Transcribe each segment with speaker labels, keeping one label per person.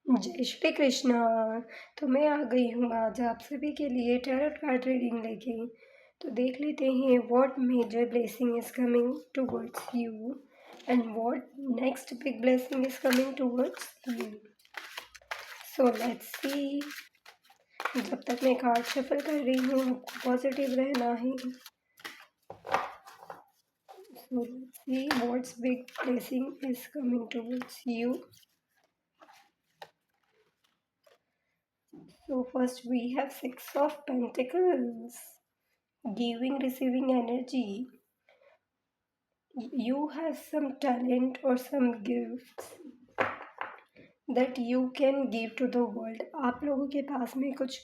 Speaker 1: जय श्री कृष्णा। तो मैं आ गई हूँ आज आप सभी के लिए टैरोट कार्ड रीडिंग लेके। तो देख लेते हैं what major blessing is coming towards you and what next big blessing is coming towards you. So let's see. जब तक मैं कार्ड शफल कर रही हूँ आपको पॉजिटिव रहना है। सो let's see what's big blessing is coming towards you. So first we have Six of Pentacles, giving, receiving energy. You have some talent or some gifts that you can give to the world. आप लोगों के पास में कुछ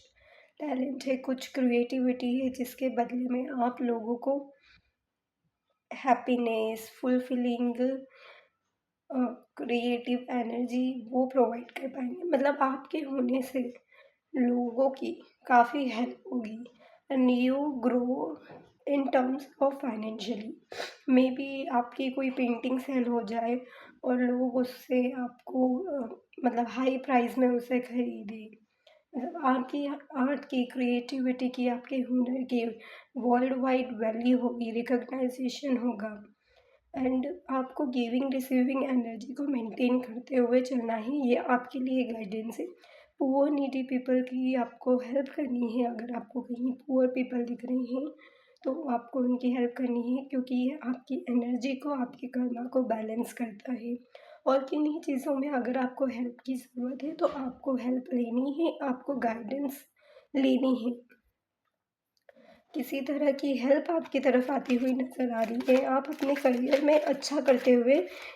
Speaker 1: talent है, कुछ creativity है जिसके बदले में आप लोगों को हैप्पीनेस, फुलफिलिंग, क्रिएटिव एनर्जी वो प्रोवाइड कर पाएंगे। मतलब आपके होने से लोगों की काफ़ी हेल्प होगी and you grow in terms of financially. May be आपकी कोई पेंटिंग सेल हो जाए और लोग उससे आपको मतलब हाई प्राइस में उसे खरीदे। मतलब आपकी आर्ट की, क्रिएटिविटी की, आपके हुनर की वर्ल्ड वाइड वैल्यू होगी, रिकग्नाइजेशन होगा। एंड आपको गिविंग रिसीविंग एनर्जी को मेंटेन करते हुए चलना है, ये आपके लिए गाइडेंस है। पुअर नीडी पीपल की आपको हेल्प करनी है। अगर आपको कहीं पुअर पीपल दिख रहे हैं तो आपको उनकी हेल्प करनी है, क्योंकि ये आपकी एनर्जी को, आपके कर्मा को बैलेंस करता है। और किन्हीं चीज़ों में अगर आपको हेल्प की ज़रूरत है तो आपको हेल्प लेनी है, आपको गाइडेंस लेनी है। किसी तरह की हेल्प आपकी तरफ आती हुई नज़र आ रही है। आप अपने करियर में अच्छा करते हुए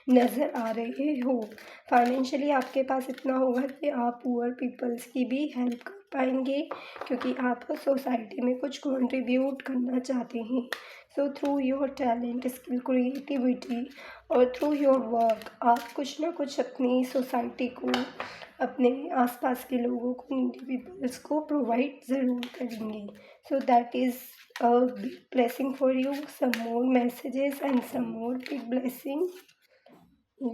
Speaker 1: नज़र आ रहे हो। फाइनेंशियली आपके पास इतना होगा कि आप पुअर पीपल्स की भी हेल्प कर पाएंगे, क्योंकि आप सोसाइटी में कुछ कंट्रीब्यूट करना चाहते हैं। So through your talent, skill, creativity और थ्रू योर वर्क आप कुछ ना कुछ अपनी सोसाइटी को, अपने आसपास के लोगों को, नीडी पीपल्स को प्रोवाइड ज़रूर करेंगे। So that is a big blessing for you. Some more messages and some more big blessing.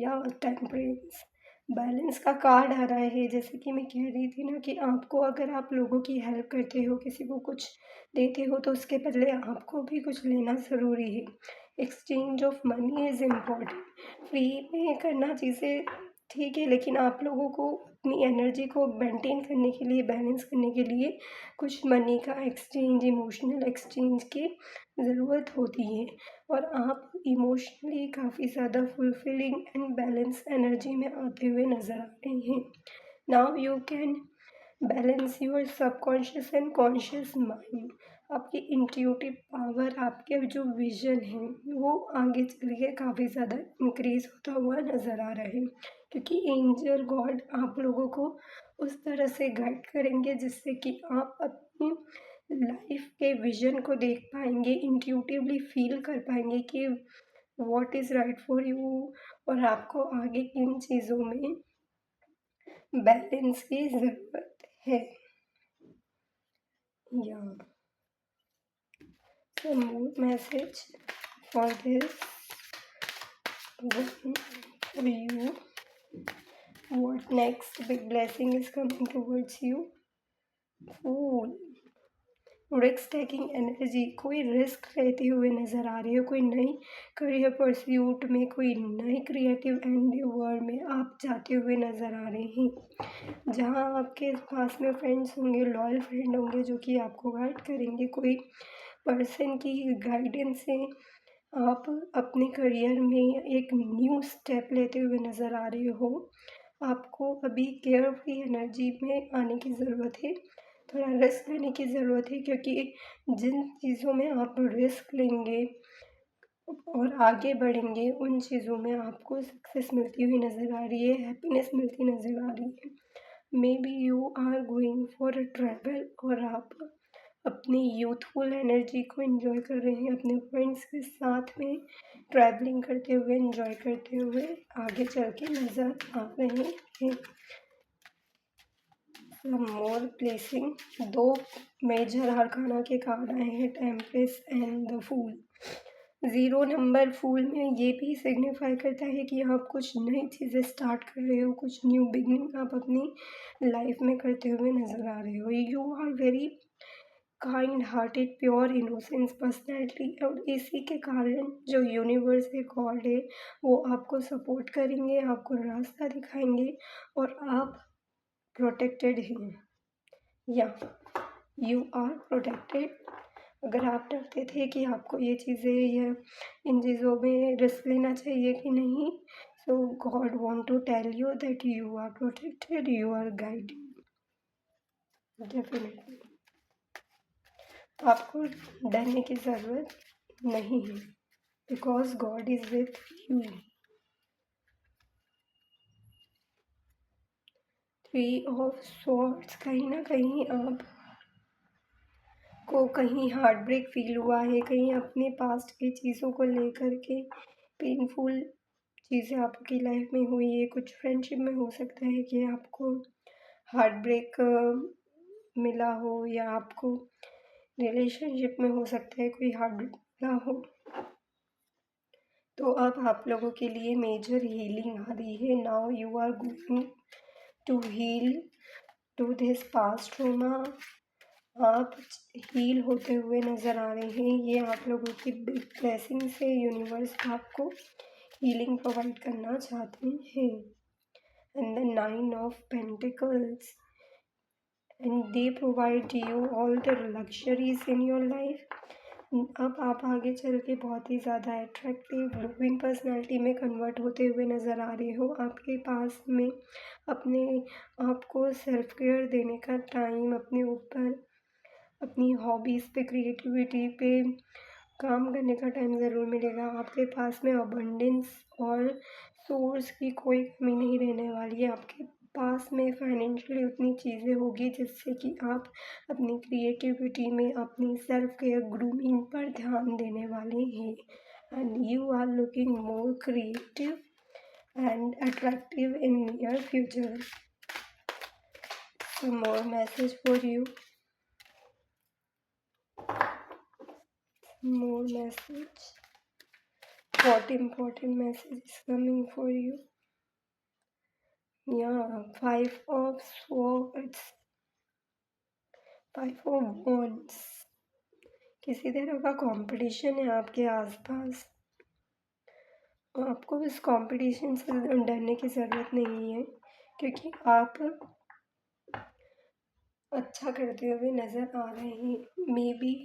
Speaker 1: या टेम्परेंस, बैलेंस का कार्ड आ रहा है। जैसे कि मैं कह रही थी ना कि आपको, अगर आप लोगों की हेल्प करते हो, किसी को कुछ देते हो, तो उसके बदले आपको भी कुछ लेना ज़रूरी है। Exchange of money is important. Free में करना चीज़ें ठीक है, लेकिन आप लोगों को अपनी एनर्जी को मेंटेन करने के लिए, बैलेंस करने के लिए कुछ मनी का एक्सचेंज, इमोशनल एक्सचेंज की ज़रूरत होती है। और आप इमोशनली काफ़ी ज़्यादा फुलफिलिंग एंड बैलेंस एनर्जी में आते हुए नज़र आ रहे हैं। Now you can balance your subconscious and conscious mind. आपकी इंट्यूटिव पावर, आपके जो विजन है वो आगे चल के काफ़ी ज़्यादा इंक्रीज होता हुआ नज़र आ रहा है, क्योंकि एंजल गॉड आप लोगों को उस तरह से गाइड करेंगे जिससे कि आप अपनी लाइफ के विजन को देख पाएंगे, इंट्यूटिवली फील कर पाएंगे कि what is right for you, और आपको आगे किन चीज़ों में बैलेंस की ज़रूरत है। या some more message for this one for you. What next big blessing is coming towards you? Fool. Risk taking energy, कोई रिस्क लेते हुए नज़र आ रहे हो, कोई नई करियर परस्यूट में, कोई नई क्रिएटिव एंडेवर में आप जाते हुए नज़र आ रहे हैं, जहां आपके पास में फ्रेंड्स होंगे, लॉयल फ्रेंड होंगे जो कि आपको गाइड करेंगे। कोई पर्सन की गाइडेंस से आप अपने करियर में एक न्यू स्टेप लेते हुए नज़र आ रहे हो। आपको अभी केयर फ्री एनर्जी में आने की ज़रूरत है, थोड़ा रिस्क लेने की ज़रूरत है, क्योंकि जिन चीज़ों में आप रिस्क लेंगे और आगे बढ़ेंगे उन चीज़ों में आपको सक्सेस मिलती हुई नज़र आ रही है, हैप्पीनेस मिलती नज़र आ रही है। Maybe you are going for a travel, और आप अपनी यूथफुल एनर्जी को एंजॉय कर रहे हैं, अपने फ्रेंड्स के साथ में ट्रैवलिंग करते हुए, एंजॉय करते हुए आगे चल के नज़र आ रहे हैं। मोर ब्लेसिंग, दो मेजर अरकाना के कार्ड आए हैं, temperance and the fool. Zero number fool में ये भी सिग्निफाई करता है कि आप कुछ नई चीज़ें स्टार्ट कर रहे हो, कुछ न्यू बिगनिंग आप अपनी लाइफ में करते हुए नज़र आ रहे हो। You are very kind hearted, pure innocence personality, और इसी के कारण जो यूनिवर्स है, गॉड है, वो आपको सपोर्ट करेंगे, आपको रास्ता दिखाएंगे, और आप प्रोटेक्टेड हैं, या यू आर प्रोटेक्टेड। अगर आप डरते थे कि आपको ये चीज़ें या इन चीज़ों में रिस्क लेना चाहिए कि नहीं, so God want to tell you that you are protected, you are guided. Definitely आपको डरने की ज़रूरत नहीं है, because God is with you. Three of swords, कहीं ना कहीं आप को कहीं हार्ट ब्रेक फील हुआ है, कहीं अपने पास्ट की चीज़ों को लेकर के पेनफुल चीज़ें आपकी लाइफ में हुई है। कुछ फ्रेंडशिप में हो सकता है कि आपको हार्ट ब्रेक मिला हो, या आपको रिलेशनशिप में हो सकता है कोई हार्ट ब्रेक मिला हो। तो अब आप लोगों के लिए मेजर हीलिंग आ रही है। Now you are going to heal to this past trauma. आप हील होते हुए नज़र आ रहे हैं। ये आप लोगों की बिग ब्लेसिंग से यूनिवर्स आपको हीलिंग प्रोवाइड करना चाहते हैं। And the 9 of pentacles, and they provide you all the luxuries in your life. अब आप आगे चल के बहुत ही ज़्यादा अट्रैक्टिव ग्लोइंग पर्सनैलिटी में कन्वर्ट होते हुए नज़र आ रहे हो। आपके पास में अपने आप को सेल्फ केयर देने का टाइम, अपने ऊपर, अपनी हॉबीज़ पे, क्रिएटिविटी पे काम करने का टाइम ज़रूर मिलेगा। आपके पास में अबंडेंस और सोर्स की कोई कमी नहीं रहने वाली है। आपके पास में फाइनेंशियली उतनी चीज़ें होगी जिससे कि आप अपनी क्रिएटिविटी में, अपनी सेल्फ केयर, ग्रूमिंग पर ध्यान देने वाले हैं। And you are looking more creative and attractive in near future. So more message for you, more message. What important message is coming for you? Yeah, 5 of swords, 5 of wands. किसी तरह का competition है आपके आसपास। आपको इस competition से डरने की ज़रूरत नहीं है, क्योंकि आप अच्छा करते हुए नज़र आ रहे हैं। मे बी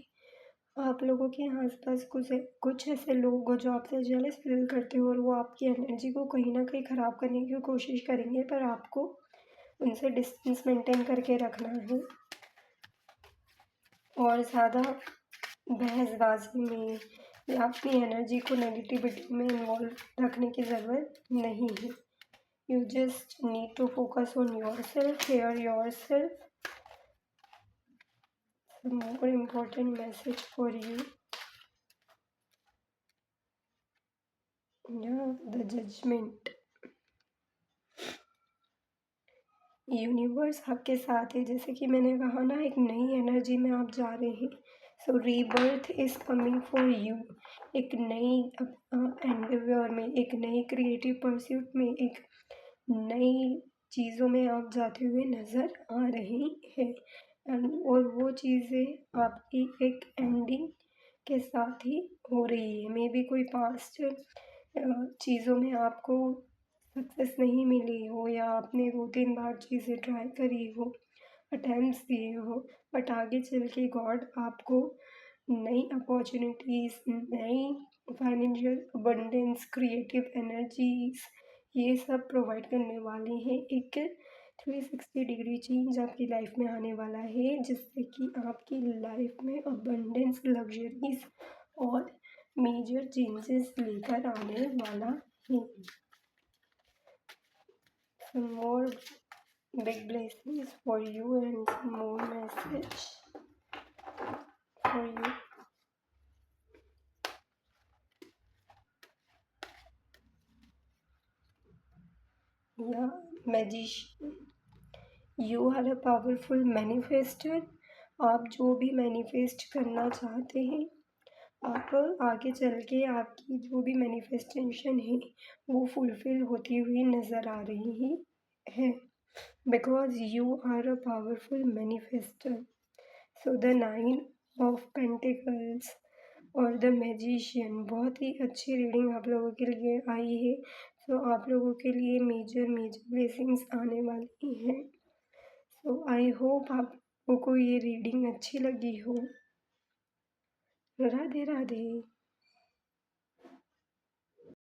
Speaker 1: आप लोगों के आसपास कुछ ऐसे लोग हो जो आपसे जेलस फील करते हो, और वो आपकी एनर्जी को कहीं ना कहीं ख़राब करने की कोशिश करेंगे, पर आपको उनसे डिस्टेंस मेंटेन करके रखना है, और ज़्यादा बहसबाजी में या अपनी एनर्जी को नेगेटिविटी में इन्वॉल्व रखने की ज़रूरत नहीं है। You just need to focus on yourself, care yourself. More important message for you, the judgement. Universe आपके साथ है, जैसे कि मैंने कहा ना, एक नई एनर्जी में आप जा रहे हैं। So rebirth is coming for you. एक नई एंडेवर में, एक नई क्रिएटिव परस्यूट में, एक नई चीज़ों में आप जाते हुए नज़र आ रहे हैं। और वो चीज़ें आपकी एक एंडिंग के साथ ही हो रही है। मे बी कोई पास्ट चीज़ों में आपको सक्सेस नहीं मिली हो, या आपने 2-3 बार चीज़ें ट्राई करी हो, अटेम्प्ट्स दिए हो, बट आगे चल के गॉड आपको नई अपॉर्चुनिटीज़, नई फाइनेंशियल अबंडेंस, क्रिएटिव एनर्जीज, ये सब प्रोवाइड करने वाले हैं। एक 360 डिग्री चेंज आपकी लाइफ में आने वाला है, जिससे कि आपकी लाइफ में अबंडेंस, लग्जरीज और मेजर चेंजेस लेकर आने वाला है। Some more big blessings for you and some more message for you. Yeah, magician. You are a powerful manifester. आप जो भी मैनिफेस्ट करना चाहते हैं, आप आगे चल के आपकी जो भी मैनिफेस्टेशन है वो फुलफ़िल होती हुई नज़र आ रही ही है, because you are a powerful manifester. So the 9 of pentacles और द मैजिशियन, बहुत ही अच्छी रीडिंग आप लोगों के लिए आई है। सो आप लोगों के लिए मेजर मेजर ब्लेसिंग्स आने वाली हैं। सो आई होप आप लोगों को ये रीडिंग अच्छी लगी हो। राधे राधे।